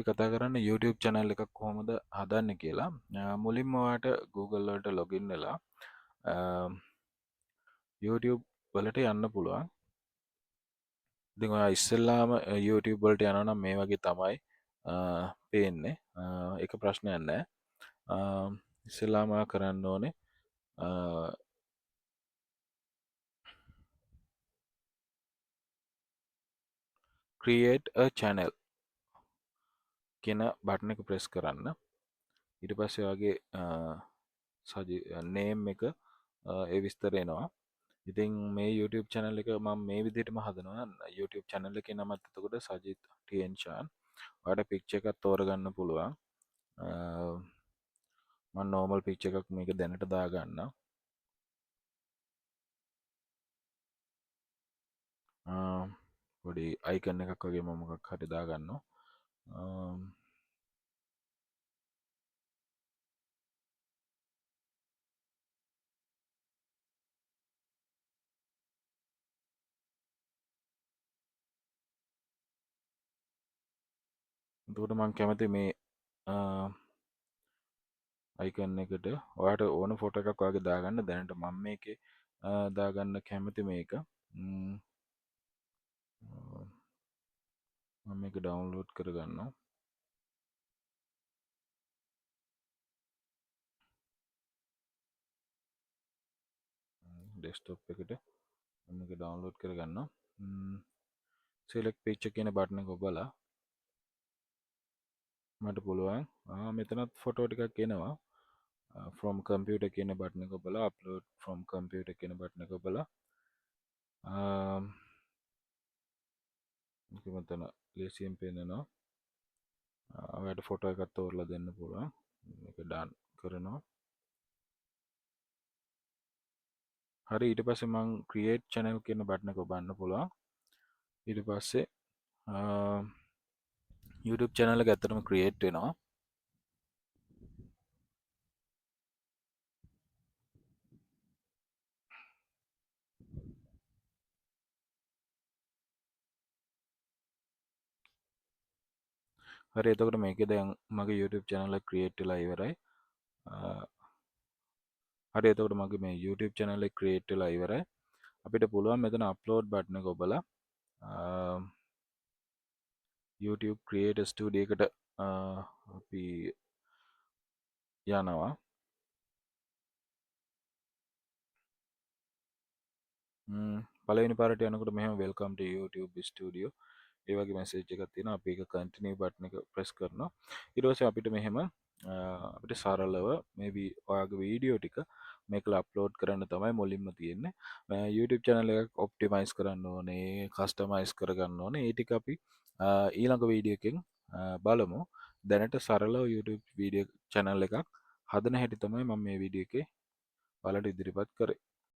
අපි කතා කරන්නේ YouTube channel එකක් කොහොමද හදන්නේ කියලා. මුලින්ම ඔයාලට Google වලට login වෙලා YouTube වලට යන්න පුළුවන්. ඉතින් ඔයා ඉස්සෙල්ලාම YouTube වලට යනවා නම් මේ වගේ තමයි පේන්නේ. ඒක ප්‍රශ්නයක් නෑ. ඉස්සෙල්ලාම ඔයා කරන්න ඕනේ create a channel කියන බටන් එක press කරන්න. ඊට පස්සේ ඔයාගේ name එක ඒ විස්තර එනවා. ඉතින් මේ YouTube channel එක මම මේ විදිහටම හදනවා. YouTube channel එකේ නමත් එතකොට සජිත් TN Chan. ඔයාලට picture එකක් තෝරගන්න පුළුවන්. මම normal picture එකක් මේක දැනට දාගන්නම්. පොඩි icon එකක් වගේ මම මොකක් හරි දාගන්නවා. එතකොට මම කැමති මේ icon එකට ඔයාලට ඕන ෆොටෝ එකක් වගේ දාගන්න. දැනට මම මේකේ දාගන්න කැමති මේක. මම මේක ඩවුන්ලෝඩ් කරගන්නවා. ඩෙස්ක්ටොප් එකට මේක ඩවුන්ලෝඩ් කරගන්නවා. select picture කියන බටන් එක ඔබලා මට පුළුවන් මෙතනත් ෆොටෝ ටිකක් එනවා. from computer කියන බටන් එක ඔබලා upload from computer කියන බටන් එක ඔබලා මේක මෙතන ලේසියෙන් පේනවා. ඔයාලට ෆොටෝ එකක් තෝරලා දෙන්න පුළුවන්. මේක ඩන් කරනවා. හරි, ඊට පස්සේ මම create channel කියන බටන් එක ඔබන්න පුළුවන්. ඊට පස්සේ YouTube channel එක ඇත්තටම create වෙනවා. හරි, එතකොට මේකේ දැන් මගේ YouTube channel එක create වෙලා ඉවරයි. හරි, එතකොට මගේ මේ YouTube channel එක create වෙලා ඉවරයි. අපිට පුළුවන් මෙතන upload button එක ඔබලා YouTube Creator Studio එකට අපි යනවා. පළවෙනි පාරට යනකොට මෙහෙම welcome to YouTube Studio ඒ වගේ message එකක් තියෙනවා. අපි ඒක continue button එක press කරනවා. ඊට පස්සේ අපිට මෙහෙම අපිට සරලව මේ ඔයාගේ වීඩියෝ ටික මේකල අප්ලෝඩ් කරන්න තමයි මුලින්ම තියෙන්නේ. YouTube channel එකක් optimize කරන්න ඕනේ, customize කරගන්න ඕනේ. ඒ ටික අපි ඊළඟ වීඩියෝ එකෙන් බලමු. දැනට සරලව YouTube වීඩියෝ channel එකක් හදන හැටි තමයි මම මේ වීඩියෝ එකේ ඔයාලට ඉදිරිපත් කරේ.